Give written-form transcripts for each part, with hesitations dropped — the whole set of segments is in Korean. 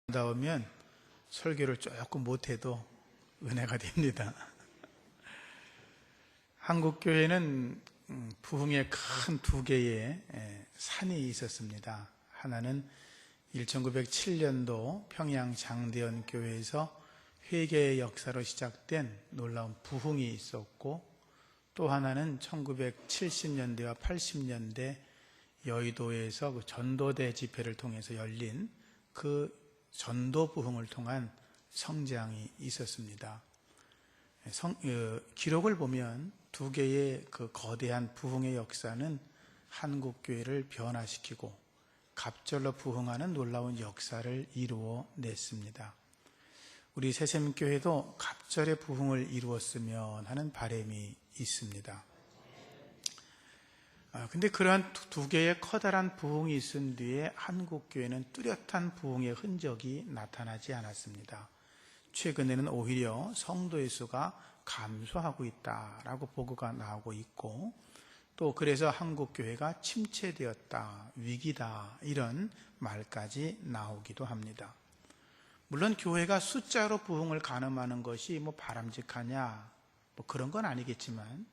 나오면 설교를 조금 못해도 은혜가 됩니다. 한국교회는 부흥에 큰 두 개의 산이 있었습니다. 하나는 1907년도 평양 장대현 교회에서 회개의 역사로 시작된 놀라운 부흥이 있었고, 또 하나는 1970년대와 80년대 여의도에서 그 전도대 집회를 통해서 열린 그 전도 부흥을 통한 성장이 있었습니다. 기록을 보면 두 개의 그 거대한 부흥의 역사는 한국교회를 변화시키고 갑절로 부흥하는 놀라운 역사를 이루어냈습니다. 우리 새샘교회도 갑절의 부흥을 이루었으면 하는 바람이 있습니다. 근데 그러한 두 개의 커다란 부흥이 있은 뒤에 한국교회는 뚜렷한 부흥의 흔적이 나타나지 않았습니다. 최근에는 오히려 성도의 수가 감소하고 있다라고 보고가 나오고 있고, 또 그래서 한국교회가 침체되었다, 위기다, 이런 말까지 나오기도 합니다. 물론 교회가 숫자로 부흥을 가늠하는 것이 바람직하냐, 그런 건 아니겠지만,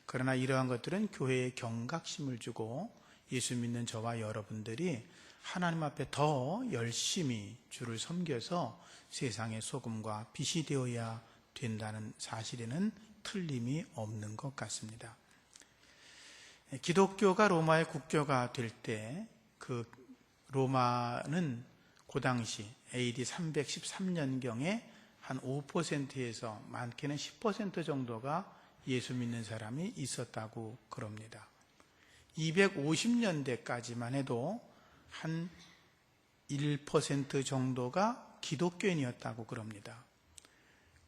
그러나 이러한 것들은 교회에 경각심을 주고 예수 믿는 저와 여러분들이 하나님 앞에 더 열심히 주를 섬겨서 세상의 소금과 빛이 되어야 된다는 사실에는 틀림이 없는 것 같습니다. 기독교가 로마의 국교가 될 때 그 로마는 그 당시 AD 313년경에 한 5%에서 많게는 10% 정도가 예수 믿는 사람이 있었다고 그럽니다. 250년대까지만 해도 한 1% 정도가 기독교인이었다고 그럽니다.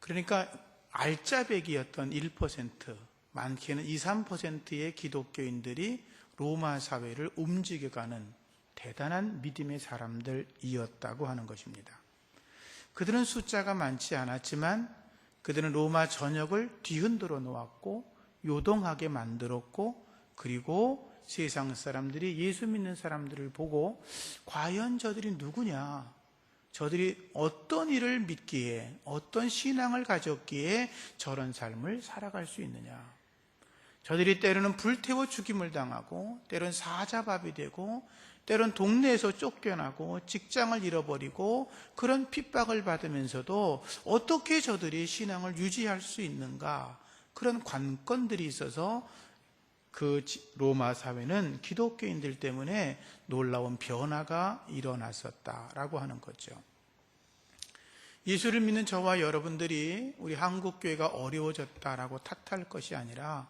그러니까 알짜배기였던 1%, 많게는 2, 3%의 기독교인들이 로마 사회를 움직여가는 대단한 믿음의 사람들이었다고 하는 것입니다. 그들은 숫자가 많지 않았지만 그들은 로마 전역을 뒤흔들어 놓았고 요동하게 만들었고, 그리고 세상 사람들이 예수 믿는 사람들을 보고 과연 저들이 누구냐, 저들이 어떤 일을 믿기에, 어떤 신앙을 가졌기에 저런 삶을 살아갈 수 있느냐, 저들이 때로는 불태워 죽임을 당하고 때로는 사자밥이 되고 때론 동네에서 쫓겨나고 직장을 잃어버리고 그런 핍박을 받으면서도 어떻게 저들이 신앙을 유지할 수 있는가, 그런 관건들이 있어서 그 로마 사회는 기독교인들 때문에 놀라운 변화가 일어났었다라고 하는 거죠. 예수를 믿는 저와 여러분들이 우리 한국교회가 어려워졌다라고 탓할 것이 아니라,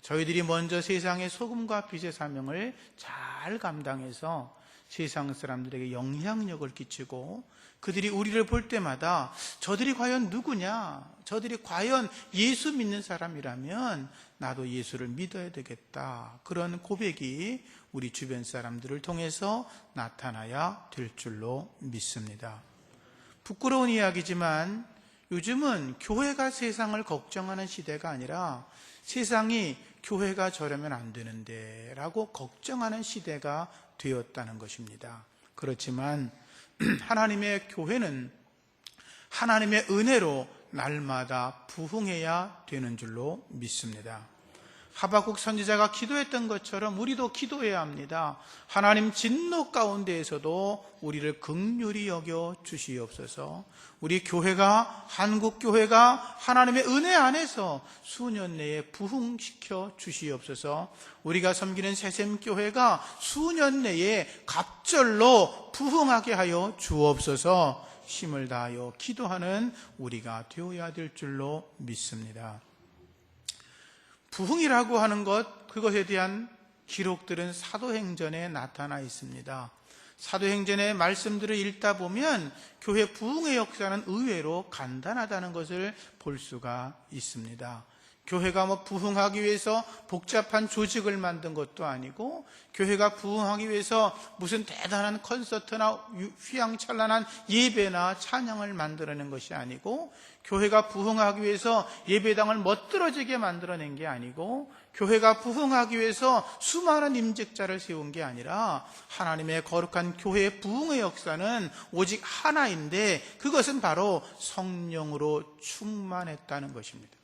저희들이 먼저 세상의 소금과 빛의 사명을 잘 감당해서 세상 사람들에게 영향력을 끼치고, 그들이 우리를 볼 때마다 저들이 과연 누구냐, 저들이 과연 예수 믿는 사람이라면 나도 예수를 믿어야 되겠다, 그런 고백이 우리 주변 사람들을 통해서 나타나야 될 줄로 믿습니다. 부끄러운 이야기지만 요즘은 교회가 세상을 걱정하는 시대가 아니라 세상이 교회가 저러면 안 되는데 라고 걱정하는 시대가 되었다는 것입니다. 그렇지만 하나님의 교회는 하나님의 은혜로 날마다 부흥해야 되는 줄로 믿습니다. 하박국 선지자가 기도했던 것처럼 우리도 기도해야 합니다. 하나님 진노 가운데에서도 우리를 긍휼히 여겨 주시옵소서. 우리 교회가, 한국교회가 하나님의 은혜 안에서 수년 내에 부흥시켜 주시옵소서. 우리가 섬기는 새샘교회가 수년 내에 갑절로 부흥하게 하여 주옵소서. 힘을 다하여 기도하는 우리가 되어야 될 줄로 믿습니다. 부흥이라고 하는 것, 그것에 대한 기록들은 사도행전에 나타나 있습니다. 사도행전의 말씀들을 읽다 보면 교회 부흥의 역사는 의외로 간단하다는 것을 볼 수가 있습니다. 교회가 부흥하기 위해서 복잡한 조직을 만든 것도 아니고, 교회가 부흥하기 위해서 무슨 대단한 콘서트나 휘황찬란한 예배나 찬양을 만들어낸 것이 아니고, 교회가 부흥하기 위해서 예배당을 멋들어지게 만들어낸 게 아니고, 교회가 부흥하기 위해서 수많은 임직자를 세운 게 아니라, 하나님의 거룩한 교회의 부흥의 역사는 오직 하나인데, 그것은 바로 성령으로 충만했다는 것입니다.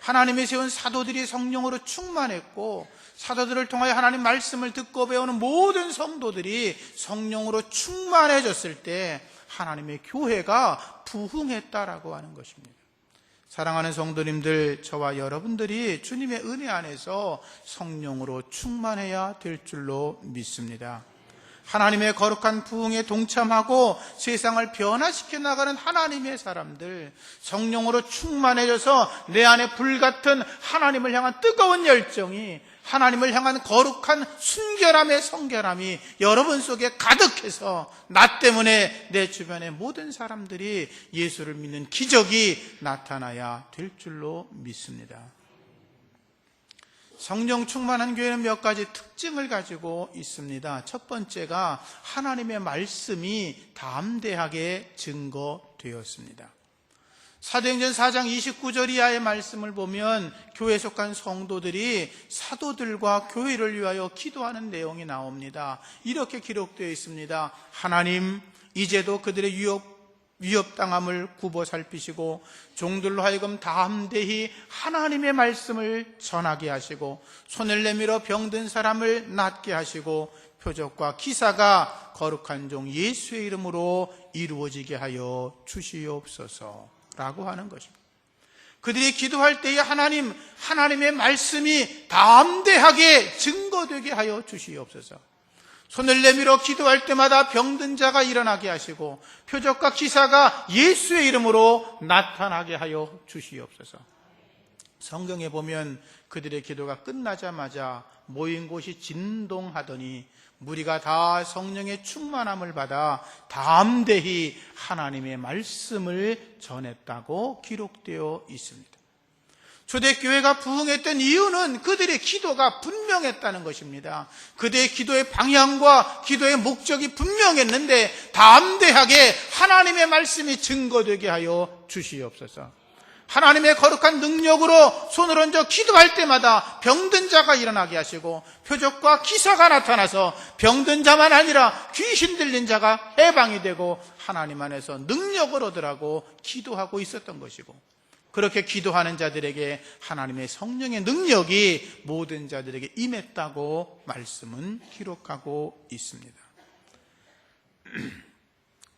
하나님이 세운 사도들이 성령으로 충만했고, 사도들을 통하여 하나님 말씀을 듣고 배우는 모든 성도들이 성령으로 충만해졌을 때 하나님의 교회가 부흥했다라고 하는 것입니다. 사랑하는 성도님들, 저와 여러분들이 주님의 은혜 안에서 성령으로 충만해야 될 줄로 믿습니다. 하나님의 거룩한 부흥에 동참하고 세상을 변화시켜 나가는 하나님의 사람들, 성령으로 충만해져서 내 안에 불같은 하나님을 향한 뜨거운 열정이, 하나님을 향한 거룩한 순결함의 성결함이 여러분 속에 가득해서 나 때문에 내 주변의 모든 사람들이 예수를 믿는 기적이 나타나야 될 줄로 믿습니다. 성령 충만한 교회는 몇 가지 특징을 가지고 있습니다. 첫 번째가 하나님의 말씀이 담대하게 증거되었습니다. 사도행전 4장 29절 이하의 말씀을 보면 교회에 속한 성도들이 사도들과 교회를 위하여 기도하는 내용이 나옵니다. 이렇게 기록되어 있습니다. 하나님, 이제도 그들의 위협당함을 굽어 살피시고 종들로 하여금 담대히 하나님의 말씀을 전하게 하시고 손을 내밀어 병든 사람을 낫게 하시고 표적과 기사가 거룩한 종 예수의 이름으로 이루어지게 하여 주시옵소서 라고 하는 것입니다. 그들이 기도할 때에 하나님의 말씀이 담대하게 증거되게 하여 주시옵소서. 손을 내밀어 기도할 때마다 병든 자가 일어나게 하시고 표적과 기사가 예수의 이름으로 나타나게 하여 주시옵소서. 성경에 보면 그들의 기도가 끝나자마자 모인 곳이 진동하더니 무리가 다 성령의 충만함을 받아 담대히 하나님의 말씀을 전했다고 기록되어 있습니다. 초대교회가 부흥했던 이유는 그들의 기도가 분명했다는 것입니다. 그들의 기도의 방향과 기도의 목적이 분명했는데 담대하게 하나님의 말씀이 증거되게 하여 주시옵소서. 하나님의 거룩한 능력으로 손을 얹어 기도할 때마다 병든 자가 일어나게 하시고 표적과 기사가 나타나서 병든 자만 아니라 귀신 들린 자가 해방이 되고 하나님 안에서 능력을 얻으라고 기도하고 있었던 것이고, 그렇게 기도하는 자들에게 하나님의 성령의 능력이 모든 자들에게 임했다고 말씀은 기록하고 있습니다.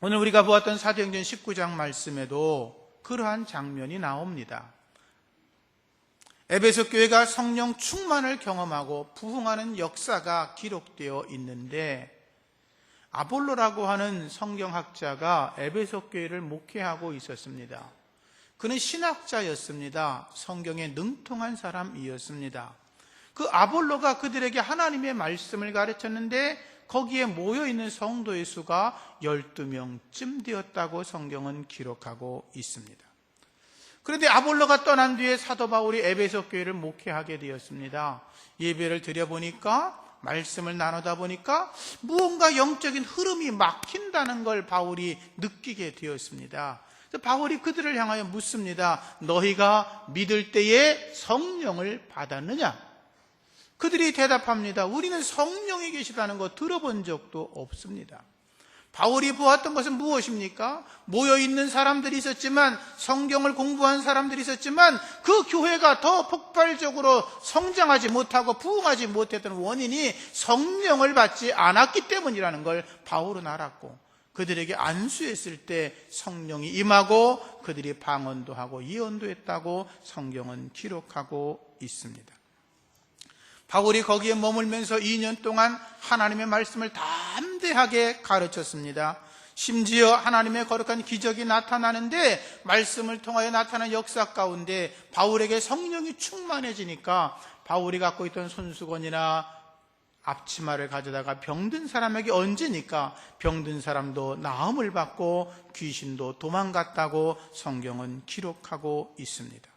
오늘 우리가 보았던 사도행전 19장 말씀에도 그러한 장면이 나옵니다. 에베소 교회가 성령 충만을 경험하고 부흥하는 역사가 기록되어 있는데, 아볼로라고 하는 성경학자가 에베소 교회를 목회하고 있었습니다. 그는 신학자였습니다. 성경에 능통한 사람이었습니다. 그 아볼로가 그들에게 하나님의 말씀을 가르쳤는데 거기에 모여있는 성도의 수가 12명쯤 되었다고 성경은 기록하고 있습니다. 그런데 아볼로가 떠난 뒤에 사도 바울이 에베소 교회를 목회하게 되었습니다. 예배를 드려보니까, 말씀을 나누다 보니까 무언가 영적인 흐름이 막힌다는 걸 바울이 느끼게 되었습니다. 바울이 그들을 향하여 묻습니다. 너희가 믿을 때에 성령을 받았느냐? 그들이 대답합니다. 우리는 성령이 계시다는 거 들어본 적도 없습니다. 바울이 보았던 것은 무엇입니까? 모여있는 사람들이 있었지만, 성경을 공부한 사람들이 있었지만 그 교회가 더 폭발적으로 성장하지 못하고 부흥하지 못했던 원인이 성령을 받지 않았기 때문이라는 걸 바울은 알았고, 그들에게 안수했을 때 성령이 임하고 그들이 방언도 하고 예언도 했다고 성경은 기록하고 있습니다. 바울이 거기에 머물면서 2년 동안 하나님의 말씀을 담대하게 가르쳤습니다. 심지어 하나님의 거룩한 기적이 나타나는데 말씀을 통하여 나타난 역사 가운데 바울에게 성령이 충만해지니까 바울이 갖고 있던 손수건이나 앞치마를 가져다가 병든 사람에게 얹으니까 병든 사람도 나음을 받고 귀신도 도망갔다고 성경은 기록하고 있습니다.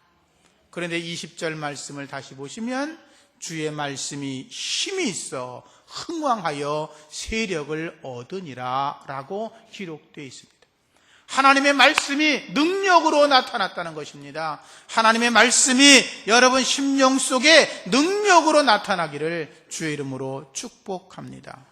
그런데 20절 말씀을 다시 보시면 주의 말씀이 힘이 있어 흥왕하여 세력을 얻으니라 라고 기록되어 있습니다. 하나님의 말씀이 능력으로 나타났다는 것입니다. 하나님의 말씀이 여러분 심령 속에 능력으로 나타나기를 주의 이름으로 축복합니다.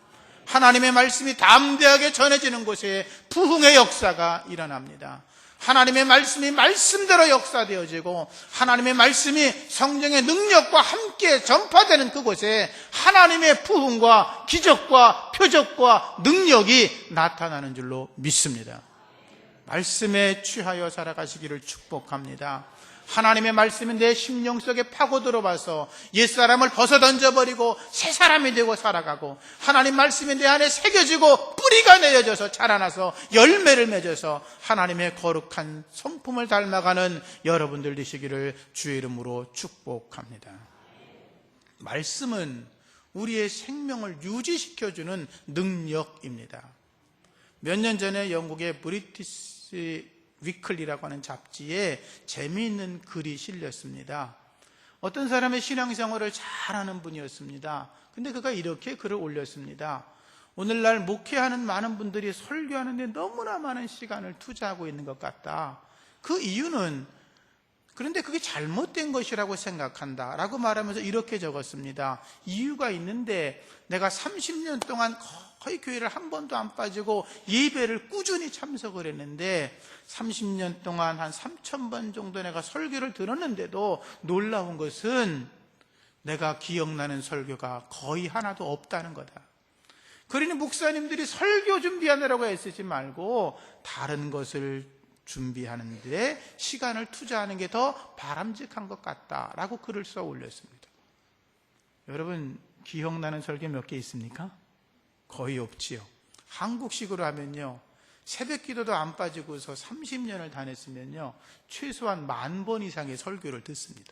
하나님의 말씀이 담대하게 전해지는 곳에 부흥의 역사가 일어납니다. 하나님의 말씀이 말씀대로 역사되어지고 하나님의 말씀이 성령의 능력과 함께 전파되는 그곳에 하나님의 부흥과 기적과 표적과 능력이 나타나는 줄로 믿습니다. 말씀에 취하여 살아가시기를 축복합니다. 하나님의 말씀이 내 심령 속에 파고 들어와서 옛사람을 벗어던져버리고 새 사람이 되고 살아가고 하나님 말씀이 내 안에 새겨지고 뿌리가 내려져서 자라나서 열매를 맺어서 하나님의 거룩한 성품을 닮아가는 여러분들 되시기를 주의 이름으로 축복합니다. 말씀은 우리의 생명을 유지시켜주는 능력입니다. 몇 년 전에 영국의 브리티시 위클리라고 하는 잡지에 재미있는 글이 실렸습니다. 어떤 사람의 신앙생활을 잘하는 분이었습니다. 근데 그가 이렇게 글을 올렸습니다. 오늘날 목회하는 많은 분들이 설교하는데 너무나 많은 시간을 투자하고 있는 것 같다. 그 이유는 그런데 그게 잘못된 것이라고 생각한다 라고 말하면서 이렇게 적었습니다. 이유가 있는데 내가 30년 동안 거의 교회를 한 번도 안 빠지고 예배를 꾸준히 참석을 했는데 30년 동안 한 3,000번 정도 내가 설교를 들었는데도 놀라운 것은 내가 기억나는 설교가 거의 하나도 없다는 거다. 그러니 목사님들이 설교 준비하느라고 애쓰지 말고 다른 것을 준비하는 데 시간을 투자하는 게 더 바람직한 것 같다라고 글을 써 올렸습니다. 여러분 기억나는 설교 몇 개 있습니까? 거의 없지요. 한국식으로 하면요, 새벽 기도도 안 빠지고서 30년을 다녔으면요 최소한 10,000번 이상의 설교를 듣습니다.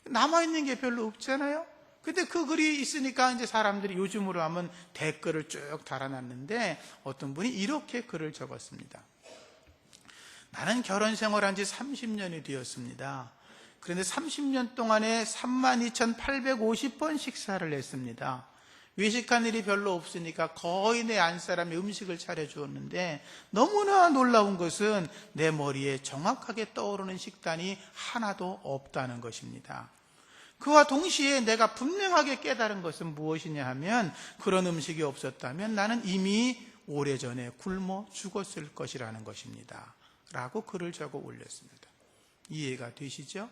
남아있는 게 별로 없잖아요. 근데 그 글이 있으니까 이제 사람들이 요즘으로 하면 댓글을 쭉 달아놨는데 어떤 분이 이렇게 글을 적었습니다. 나는 결혼 생활한 지 30년이 되었습니다. 그런데 30년 동안에 32,850번 식사를 했습니다. 외식한 일이 별로 없으니까 거의 내 안사람이 음식을 차려주었는데 너무나 놀라운 것은 내 머리에 정확하게 떠오르는 식단이 하나도 없다는 것입니다. 그와 동시에 내가 분명하게 깨달은 것은 무엇이냐 하면 그런 음식이 없었다면 나는 이미 오래전에 굶어 죽었을 것이라는 것입니다. 라고 글을 적어 올렸습니다. 이해가 되시죠?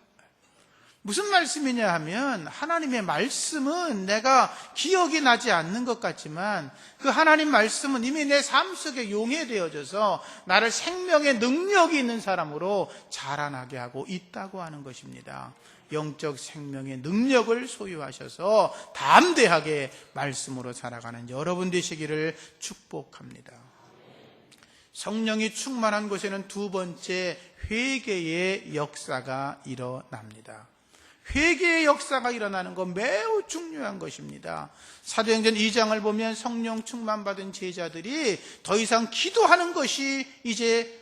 무슨 말씀이냐 하면 하나님의 말씀은 내가 기억이 나지 않는 것 같지만 그 하나님 말씀은 이미 내 삶 속에 용해되어져서 나를 생명의 능력이 있는 사람으로 자라나게 하고 있다고 하는 것입니다. 영적 생명의 능력을 소유하셔서 담대하게 말씀으로 살아가는 여러분 되시기를 축복합니다. 성령이 충만한 곳에는 두 번째 회개의 역사가 일어납니다. 회개의 역사가 일어나는 건 매우 중요한 것입니다. 사도행전 2장을 보면 성령 충만받은 제자들이 더 이상 기도하는 것이 이제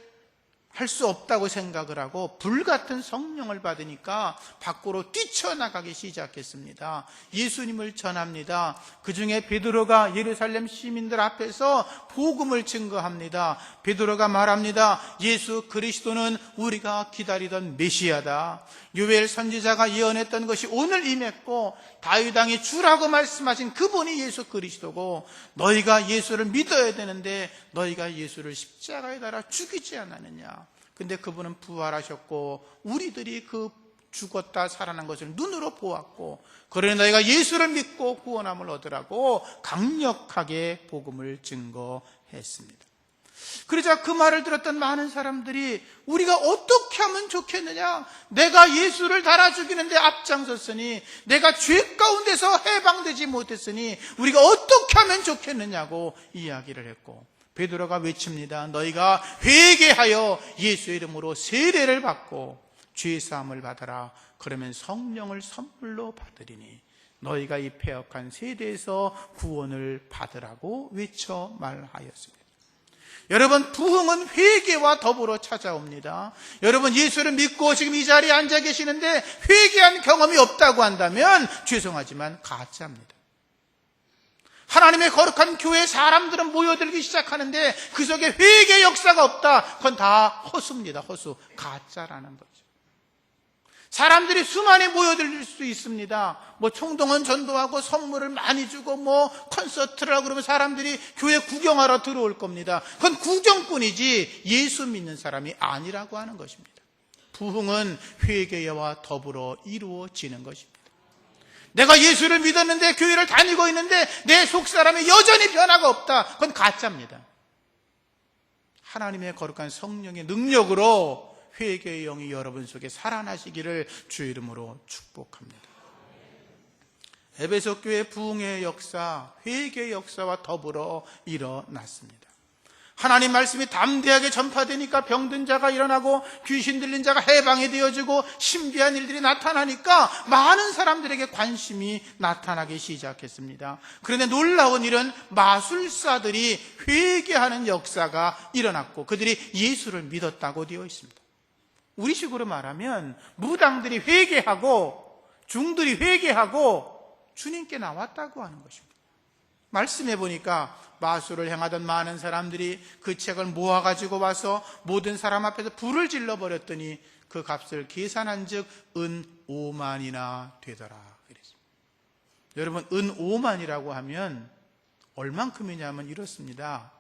할 수 없다고 생각을 하고 불같은 성령을 받으니까 밖으로 뛰쳐나가기 시작했습니다. 예수님을 전합니다. 그 중에 베드로가 예루살렘 시민들 앞에서 복음을 증거합니다. 베드로가 말합니다. 예수 그리스도는 우리가 기다리던 메시아다. 요엘 선지자가 예언했던 것이 오늘 임했고 다윗 왕이 주라고 말씀하신 그분이 예수 그리스도고 너희가 예수를 믿어야 되는데 너희가 예수를 십자가에 달아 죽이지 않았느냐. 근데 그분은 부활하셨고 우리들이 그 죽었다 살아난 것을 눈으로 보았고 그러니 너희가 예수를 믿고 구원함을 얻으라고 강력하게 복음을 증거했습니다. 그러자 그 말을 들었던 많은 사람들이 우리가 어떻게 하면 좋겠느냐, 내가 예수를 달아 죽이는데 앞장섰으니 내가 죄 가운데서 해방되지 못했으니 우리가 어떻게 하면 좋겠느냐고 이야기를 했고 베드로가 외칩니다. 너희가 회개하여 예수의 이름으로 세례를 받고 죄사함을 받아라. 그러면 성령을 선물로 받으리니 너희가 이 패역한 세대에서 구원을 받으라고 외쳐 말하였습니다. 여러분, 부흥은 회개와 더불어 찾아옵니다. 여러분, 예수를 믿고 지금 이 자리에 앉아 계시는데 회개한 경험이 없다고 한다면 죄송하지만 가짜입니다. 하나님의 거룩한 교회에 사람들은 모여들기 시작하는데 그 속에 회개 역사가 없다. 그건 다 허수입니다. 허수. 가짜라는 거죠. 사람들이 수많이 모여들 수 있습니다. 총동원 전도하고 선물을 많이 주고 콘서트를 하고 그러면 사람들이 교회 구경하러 들어올 겁니다. 그건 구경꾼이지 예수 믿는 사람이 아니라고 하는 것입니다. 부흥은 회개와 더불어 이루어지는 것입니다. 내가 예수를 믿었는데 교회를 다니고 있는데 내 속사람이 여전히 변화가 없다. 그건 가짜입니다. 하나님의 거룩한 성령의 능력으로 회개의 영이 여러분 속에 살아나시기를 주의 이름으로 축복합니다. 에베소 교회 부흥의 역사, 회개의 역사와 더불어 일어났습니다. 하나님 말씀이 담대하게 전파되니까 병든 자가 일어나고 귀신 들린 자가 해방이 되어지고 신비한 일들이 나타나니까 많은 사람들에게 관심이 나타나기 시작했습니다. 그런데 놀라운 일은 마술사들이 회개하는 역사가 일어났고 그들이 예수를 믿었다고 되어 있습니다. 우리식으로 말하면 무당들이 회개하고 중들이 회개하고 주님께 나왔다고 하는 것입니다. 말씀해 보니까 마술을 행하던 많은 사람들이 그 책을 모아가지고 와서 모든 사람 앞에서 불을 질러버렸더니 그 값을 계산한 즉 은 5만이나 되더라. 그랬습니다. 여러분, 은 5만이라고 하면 얼만큼이냐면 이렇습니다.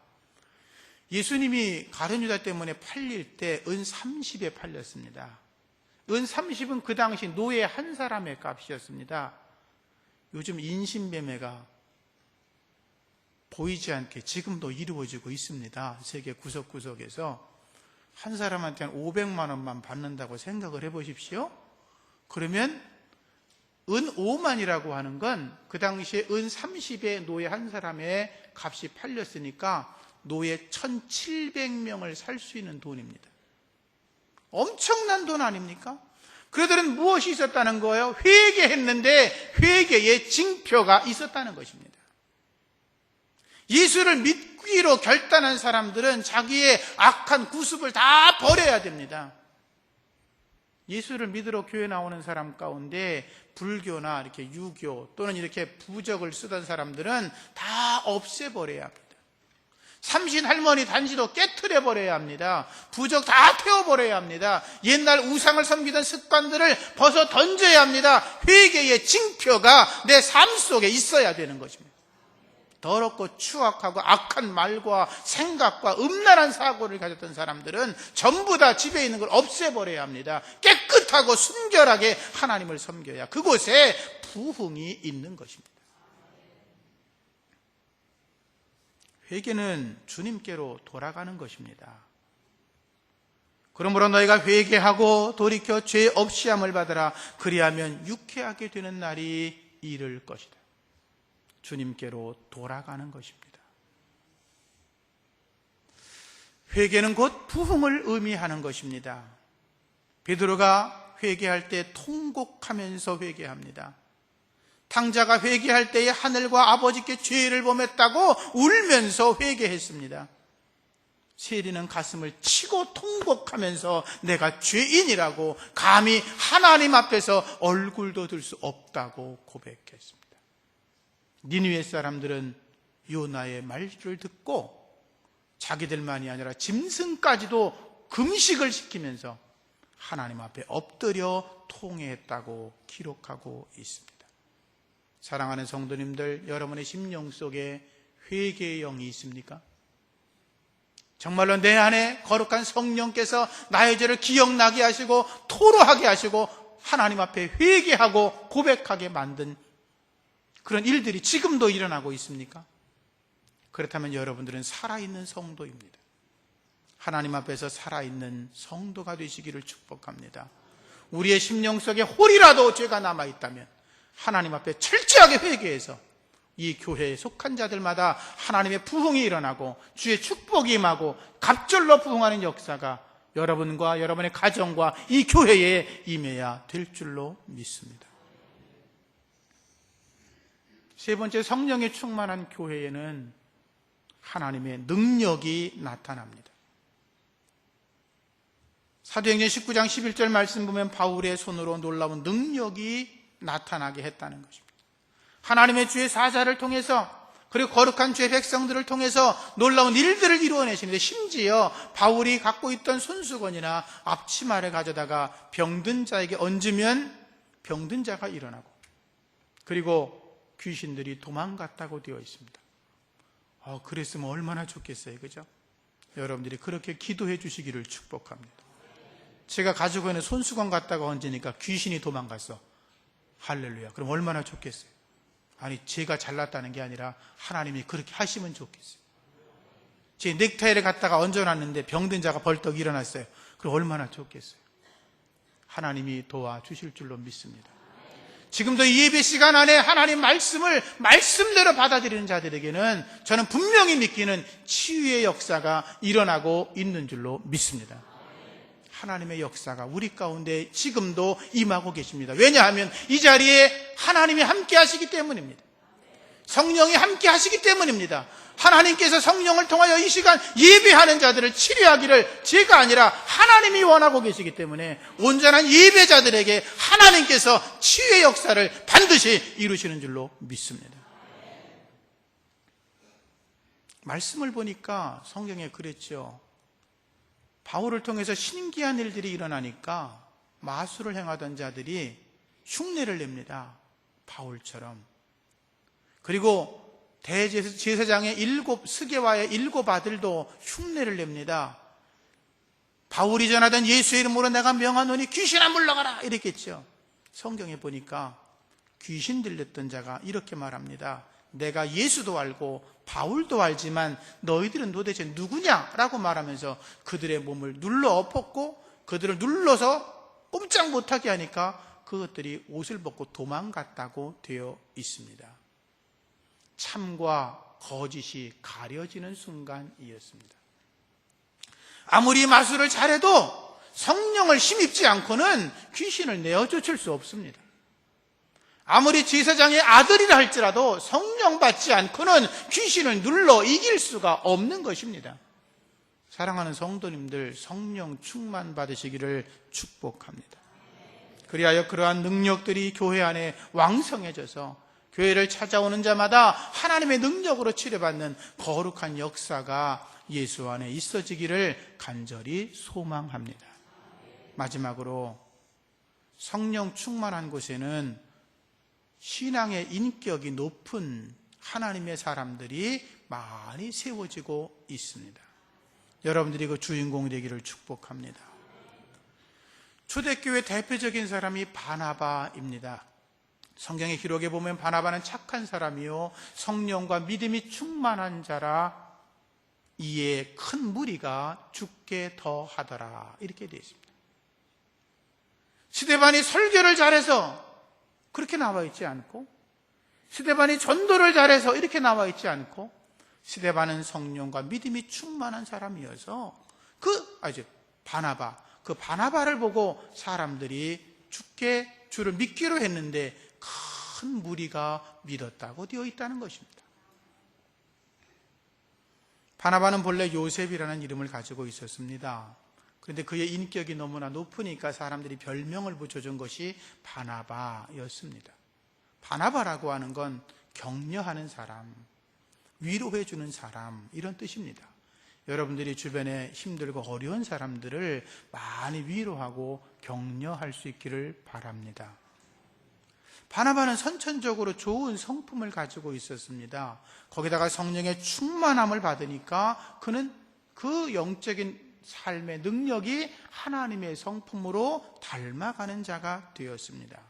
예수님이 가룟유다 때문에 팔릴 때 은 30에 팔렸습니다. 은 30은 그 당시 노예 한 사람의 값이었습니다. 요즘 인신매매가 보이지 않게 지금도 이루어지고 있습니다. 세계 구석구석에서. 한 사람한테 한 500만 원만 받는다고 생각을 해보십시오. 그러면 은 5만이라고 하는 건 그 당시에 은 30의 노예 한 사람의 값이 팔렸으니까 노예 1700명을 살 수 있는 돈입니다. 엄청난 돈 아닙니까? 그들은 무엇이 있었다는 거예요? 회개했는데 회개의 징표가 있었다는 것입니다. 예수를 믿기로 결단한 사람들은 자기의 악한 구습을 다 버려야 됩니다. 예수를 믿으러 교회 나오는 사람 가운데 불교나 이렇게 유교 또는 이렇게 부적을 쓰던 사람들은 다 없애버려야 합니다. 삼신 할머니 단지도 깨트려 버려야 합니다. 부적 다 태워버려야 합니다. 옛날 우상을 섬기던 습관들을 벗어 던져야 합니다. 회개의 징표가 내 삶 속에 있어야 되는 것입니다. 더럽고 추악하고 악한 말과 생각과 음란한 사고를 가졌던 사람들은 전부 다 집에 있는 걸 없애버려야 합니다. 깨끗하고 순결하게 하나님을 섬겨야 그곳에 부흥이 있는 것입니다. 회개는 주님께로 돌아가는 것입니다. 그러므로 너희가 회개하고 돌이켜 죄 없이함을 받으라. 그리하면 유쾌하게 되는 날이 이를 것이다. 주님께로 돌아가는 것입니다. 회개는 곧 부흥을 의미하는 것입니다. 베드로가 회개할 때 통곡하면서 회개합니다. 탕자가 회개할 때에 하늘과 아버지께 죄를 범했다고 울면서 회개했습니다. 세리는 가슴을 치고 통곡하면서 내가 죄인이라고 감히 하나님 앞에서 얼굴도 들 수 없다고 고백했습니다. 니느웨 사람들은 요나의 말을 듣고 자기들만이 아니라 짐승까지도 금식을 시키면서 하나님 앞에 엎드려 통회했다고 기록하고 있습니다. 사랑하는 성도님들, 여러분의 심령 속에 회개의 영이 있습니까? 정말로 내 안에 거룩한 성령께서 나의 죄를 기억나게 하시고 토로하게 하시고 하나님 앞에 회개하고 고백하게 만든 그런 일들이 지금도 일어나고 있습니까? 그렇다면 여러분들은 살아있는 성도입니다. 하나님 앞에서 살아있는 성도가 되시기를 축복합니다. 우리의 심령 속에 홀이라도 죄가 남아있다면 하나님 앞에 철저하게 회개해서 이 교회에 속한 자들마다 하나님의 부흥이 일어나고 주의 축복이 임하고 갑절로 부흥하는 역사가 여러분과 여러분의 가정과 이 교회에 임해야 될 줄로 믿습니다. 세 번째, 성령의 충만한 교회에는 하나님의 능력이 나타납니다. 사도행전 19장 11절 말씀 보면 바울의 손으로 놀라운 능력이 나타나게 했다는 것입니다. 하나님의 주의 사자를 통해서, 그리고 거룩한 주의 백성들을 통해서 놀라운 일들을 이루어내시는데, 심지어 바울이 갖고 있던 손수건이나 앞치마를 가져다가 병든 자에게 얹으면 병든 자가 일어나고, 그리고 귀신들이 도망갔다고 되어 있습니다. 그랬으면 얼마나 좋겠어요, 그죠? 여러분들이 그렇게 기도해 주시기를 축복합니다. 제가 가지고 있는 손수건 갖다가 얹으니까 귀신이 도망갔어. 할렐루야. 그럼 얼마나 좋겠어요? 아니, 제가 잘났다는 게 아니라 하나님이 그렇게 하시면 좋겠어요. 제 넥타이를 갖다가 얹어놨는데 병든 자가 벌떡 일어났어요. 그럼 얼마나 좋겠어요? 하나님이 도와주실 줄로 믿습니다. 지금도 이 예배 시간 안에 하나님 말씀을 말씀대로 받아들이는 자들에게는 저는 분명히 믿기는 치유의 역사가 일어나고 있는 줄로 믿습니다. 하나님의 역사가 우리 가운데 지금도 임하고 계십니다. 왜냐하면 이 자리에 하나님이 함께 하시기 때문입니다. 성령이 함께 하시기 때문입니다. 하나님께서 성령을 통하여 이 시간 예배하는 자들을 치료하기를 제가 아니라 하나님이 원하고 계시기 때문에 온전한 예배자들에게 하나님께서 치유의 역사를 반드시 이루시는 줄로 믿습니다. 말씀을 보니까 성경에 그랬죠. 바울을 통해서 신기한 일들이 일어나니까 마술을 행하던 자들이 흉내를 냅니다. 바울처럼. 그리고 대제사장의 7 스게와의 7 아들도 흉내를 냅니다. 바울이 전하던 예수의 이름으로 내가 명하노니 귀신아 물러가라 이랬겠죠. 성경에 보니까 귀신 들렸던 자가 이렇게 말합니다. 내가 예수도 알고 바울도 알지만 너희들은 도대체 누구냐라고 말하면서 그들의 몸을 눌러 엎었고, 그들을 눌러서 꼼짝 못하게 하니까 그것들이 옷을 벗고 도망갔다고 되어 있습니다. 참과 거짓이 가려지는 순간이었습니다. 아무리 마술을 잘해도 성령을 힘입지 않고는 귀신을 내어쫓을 수 없습니다. 아무리 제사장의 아들이라 할지라도 성령 받지 않고는 귀신을 눌러 이길 수가 없는 것입니다. 사랑하는 성도님들, 성령 충만 받으시기를 축복합니다. 그리하여 그러한 능력들이 교회 안에 왕성해져서 교회를 찾아오는 자마다 하나님의 능력으로 치료받는 거룩한 역사가 예수 안에 있어지기를 간절히 소망합니다. 마지막으로 성령 충만한 곳에는 신앙의 인격이 높은 하나님의 사람들이 많이 세워지고 있습니다. 여러분들이 그 주인공이 되기를 축복합니다. 초대교회 대표적인 사람이 바나바입니다. 성경의 기록에 보면 바나바는 착한 사람이요 성령과 믿음이 충만한 자라 이에 큰 무리가 죽게 더하더라 이렇게 되어 있습니다. 스데반이 설교를 잘해서 그렇게 나와 있지 않고, 스데반이 전도를 잘해서 이렇게 나와 있지 않고, 스데반은 성령과 믿음이 충만한 사람이어서 그 바나바를 보고 사람들이 주를 믿기로 했는데 큰 무리가 믿었다고 되어 있다는 것입니다. 바나바는 본래 요셉이라는 이름을 가지고 있었습니다. 그런데 그의 인격이 너무나 높으니까 사람들이 별명을 붙여준 것이 바나바였습니다. 바나바라고 하는 건 격려하는 사람, 위로해주는 사람 이런 뜻입니다. 여러분들이 주변에 힘들고 어려운 사람들을 많이 위로하고 격려할 수 있기를 바랍니다. 바나바는 선천적으로 좋은 성품을 가지고 있었습니다. 거기다가 성령의 충만함을 받으니까 그는 그 영적인 삶의 능력이 하나님의 성품으로 닮아가는 자가 되었습니다.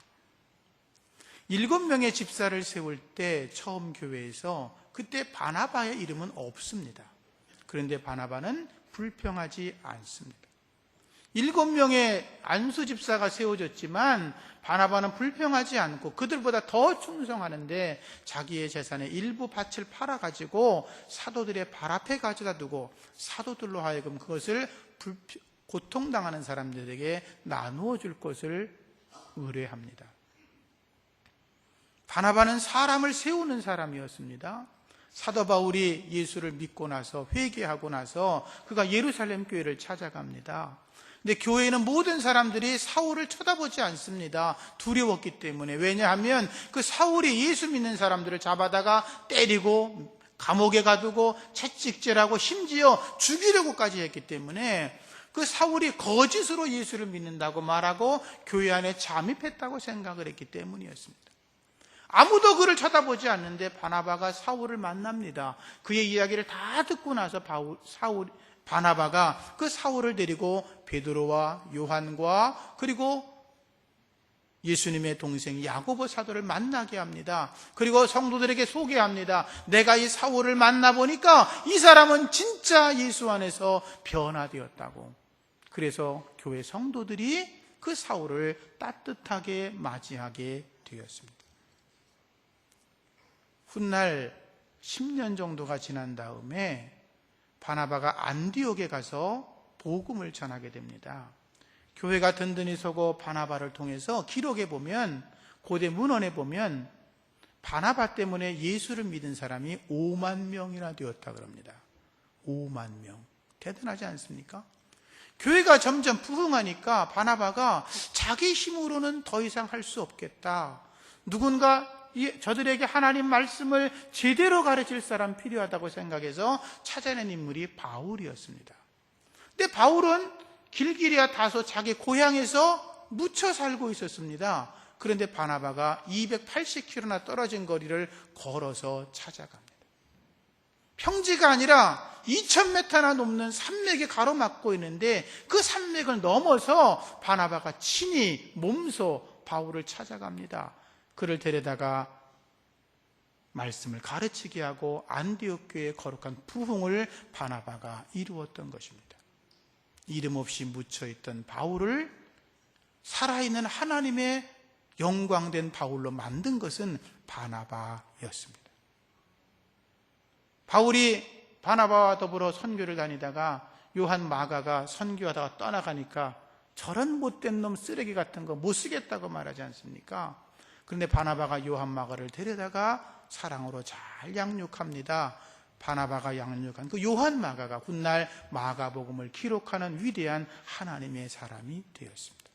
7명의 집사를 세울 때 처음 교회에서 그때 바나바의 이름은 없습니다. 그런데 바나바는 불평하지 않습니다. 7명의 안수 집사가 세워졌지만 바나바는 불평하지 않고 그들보다 더 충성하는데 자기의 재산의 일부 밭을 팔아가지고 사도들의 발 앞에 가져다 두고 사도들로 하여금 그것을 고통당하는 사람들에게 나누어 줄 것을 의뢰합니다. 바나바는 사람을 세우는 사람이었습니다. 사도 바울이 예수를 믿고 나서 회개하고 나서 그가 예루살렘 교회를 찾아갑니다. 근데 교회는 모든 사람들이 사울을 쳐다보지 않습니다. 두려웠기 때문에. 왜냐하면 그 사울이 예수 믿는 사람들을 잡아다가 때리고 감옥에 가두고 채찍질하고 심지어 죽이려고까지 했기 때문에 그 사울이 거짓으로 예수를 믿는다고 말하고 교회 안에 잠입했다고 생각을 했기 때문이었습니다. 아무도 그를 쳐다보지 않는데 바나바가 사울을 만납니다. 그의 이야기를 다 듣고 나서 바나바가 그 사울을 데리고 베드로와 요한과 그리고 예수님의 동생 야고보 사도를 만나게 합니다. 그리고 성도들에게 소개합니다. 내가 이 사울을 만나보니까 이 사람은 진짜 예수 안에서 변화되었다고. 그래서 교회 성도들이 그 사울을 따뜻하게 맞이하게 되었습니다. 훗날 10년 정도가 지난 다음에 바나바가 안디옥에 가서 복음을 전하게 됩니다. 교회가 든든히 서고 바나바를 통해서 기록에 보면, 고대 문헌에 보면 바나바 때문에 예수를 믿은 사람이 5만 명이나 되었다 그럽니다. 5만 명. 대단하지 않습니까? 교회가 점점 부흥하니까 바나바가 자기 힘으로는 더 이상 할 수 없겠다. 누군가 저들에게 하나님 말씀을 제대로 가르칠 사람 필요하다고 생각해서 찾아낸 인물이 바울이었습니다. 근데 바울은 길기리아 다소 자기 고향에서 묻혀 살고 있었습니다. 그런데 바나바가 280km나 떨어진 거리를 걸어서 찾아갑니다. 평지가 아니라 2000m나 넘는 산맥이 가로막고 있는데 그 산맥을 넘어서 바나바가 친히 몸소 바울을 찾아갑니다. 그를 데려다가 말씀을 가르치게 하고 안디옥 교회의 거룩한 부흥을 바나바가 이루었던 것입니다. 이름 없이 묻혀있던 바울을 살아있는 하나님의 영광된 바울로 만든 것은 바나바였습니다. 바울이 바나바와 더불어 선교를 다니다가 요한 마가가 선교하다가 떠나가니까 저런 못된 놈 쓰레기 같은 거 못 쓰겠다고 말하지 않습니까? 그런데 바나바가 요한 마가를 데려다가 사랑으로 잘 양육합니다. 바나바가 양육한 그 요한 마가가 훗날 마가복음을 기록하는 위대한 하나님의 사람이 되었습니다.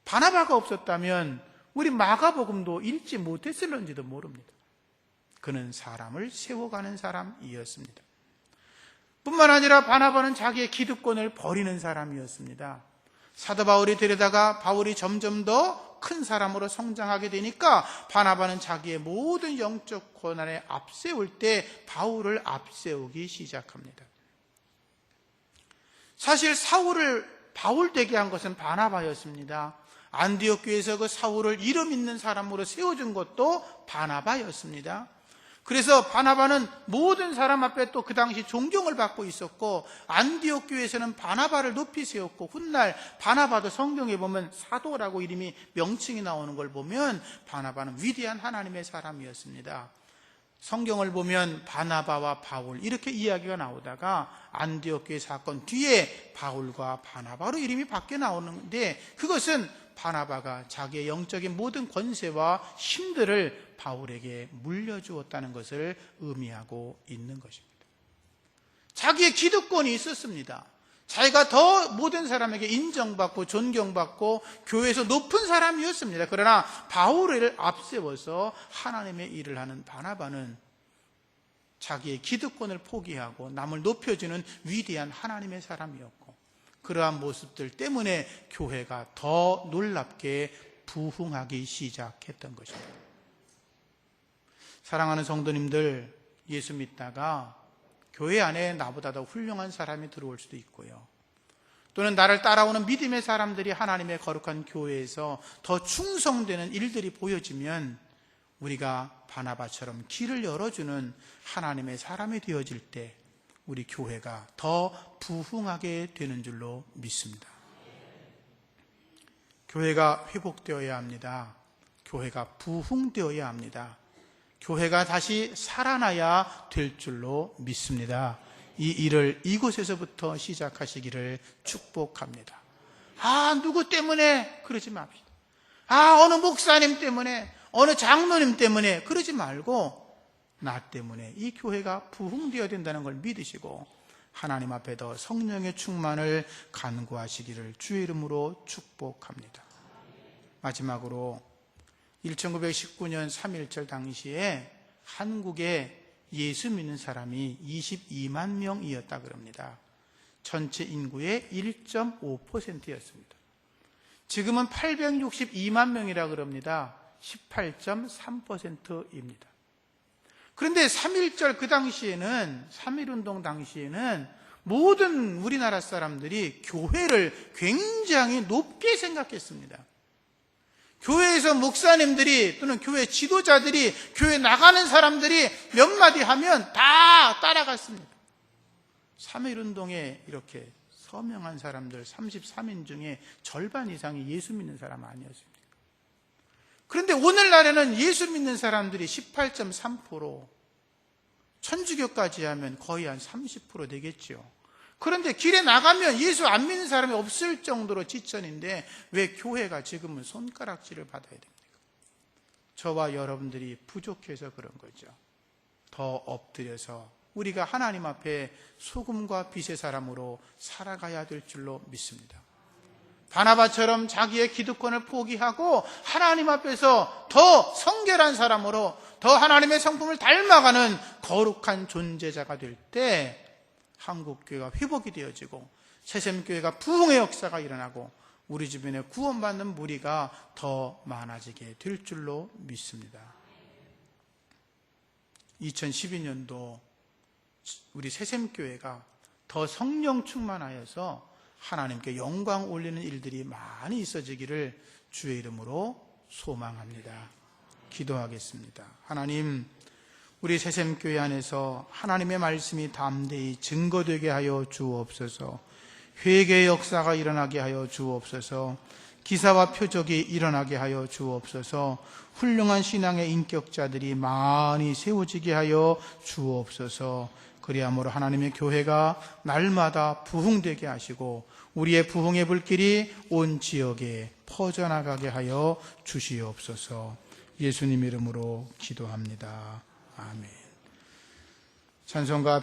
바나바가 없었다면 우리 마가복음도 읽지 못했을런지도 모릅니다. 그는 사람을 세워가는 사람이었습니다. 뿐만 아니라 바나바는 자기의 기득권을 버리는 사람이었습니다. 사도 바울이 데려다가 바울이 점점 더 큰 사람으로 성장하게 되니까 바나바는 자기의 모든 영적 권한에 앞세울 때 바울을 앞세우기 시작합니다. 사실 사울을 바울 되게 한 것은 바나바였습니다. 안디옥 교회에서 그 사울을 이름 있는 사람으로 세워준 것도 바나바였습니다. 그래서 바나바는 모든 사람 앞에 또 그 당시 존경을 받고 있었고 안디옥 교회에서는 바나바를 높이 세웠고 훗날 바나바도 성경에 보면 사도라고 이름이 명칭이 나오는 걸 보면 바나바는 위대한 하나님의 사람이었습니다. 성경을 보면 바나바와 바울 이렇게 이야기가 나오다가 안디옥 교회 사건 뒤에 바울과 바나바로 이름이 바뀌어 나오는데 그것은 바나바가 자기의 영적인 모든 권세와 힘들을 바울에게 물려주었다는 것을 의미하고 있는 것입니다. 자기의 기득권이 있었습니다. 자기가 더 모든 사람에게 인정받고 존경받고 교회에서 높은 사람이었습니다. 그러나 바울을 앞세워서 하나님의 일을 하는 바나바는 자기의 기득권을 포기하고 남을 높여주는 위대한 하나님의 사람이었고 그러한 모습들 때문에 교회가 더 놀랍게 부흥하기 시작했던 것입니다. 사랑하는 성도님들, 예수 믿다가 교회 안에 나보다 더 훌륭한 사람이 들어올 수도 있고요. 또는 나를 따라오는 믿음의 사람들이 하나님의 거룩한 교회에서 더 충성되는 일들이 보여지면 우리가 바나바처럼 길을 열어주는 하나님의 사람이 되어질 때 우리 교회가 더 부흥하게 되는 줄로 믿습니다. 교회가 회복되어야 합니다. 교회가 부흥되어야 합니다. 교회가 다시 살아나야 될 줄로 믿습니다. 이 일을 이곳에서부터 시작하시기를 축복합니다. 누구 때문에 그러지 맙시다. 어느 목사님 때문에, 어느 장로님 때문에 그러지 말고 나 때문에 이 교회가 부흥되어야 된다는 걸 믿으시고 하나님 앞에 더 성령의 충만을 간구하시기를 주의 이름으로 축복합니다. 마지막으로 1919년 3.1절 당시에 한국에 예수 믿는 사람이 22만 명이었다 그럽니다. 전체 인구의 1.5%였습니다. 지금은 862만 명이라 그럽니다. 18.3%입니다. 그런데 3.1절 그 당시에는, 3.1운동 당시에는 모든 우리나라 사람들이 교회를 굉장히 높게 생각했습니다. 교회에서 목사님들이 또는 교회 지도자들이, 교회 나가는 사람들이 몇 마디 하면 다 따라갔습니다. 3.1운동에 이렇게 서명한 사람들 33인 중에 절반 이상이 예수 믿는 사람 아니었습니까? 그런데 오늘날에는 예수 믿는 사람들이 18.3%, 천주교까지 하면 거의 한 30% 되겠죠. 그런데 길에 나가면 예수 안 믿는 사람이 없을 정도로 지천인데 왜 교회가 지금은 손가락질을 받아야 됩니까? 저와 여러분들이 부족해서 그런 거죠. 더 엎드려서 우리가 하나님 앞에 소금과 빛의 사람으로 살아가야 될 줄로 믿습니다. 바나바처럼 자기의 기득권을 포기하고 하나님 앞에서 더 성결한 사람으로, 더 하나님의 성품을 닮아가는 거룩한 존재자가 될 때 한국교회가 회복이 되어지고 새샘교회가 부흥의 역사가 일어나고 우리 주변에 구원받는 무리가 더 많아지게 될 줄로 믿습니다. 2012년도 우리 새샘교회가 더 성령 충만하여서 하나님께 영광 올리는 일들이 많이 있어지기를 주의 이름으로 소망합니다. 기도하겠습니다. 하나님, 우리 새샘교회 안에서 하나님의 말씀이 담대히 증거되게 하여 주옵소서. 회개의 역사가 일어나게 하여 주옵소서. 기사와 표적이 일어나게 하여 주옵소서. 훌륭한 신앙의 인격자들이 많이 세워지게 하여 주옵소서. 그리함으로 하나님의 교회가 날마다 부흥되게 하시고 우리의 부흥의 불길이 온 지역에 퍼져나가게 하여 주시옵소서. 예수님 이름으로 기도합니다. 아멘. 찬송가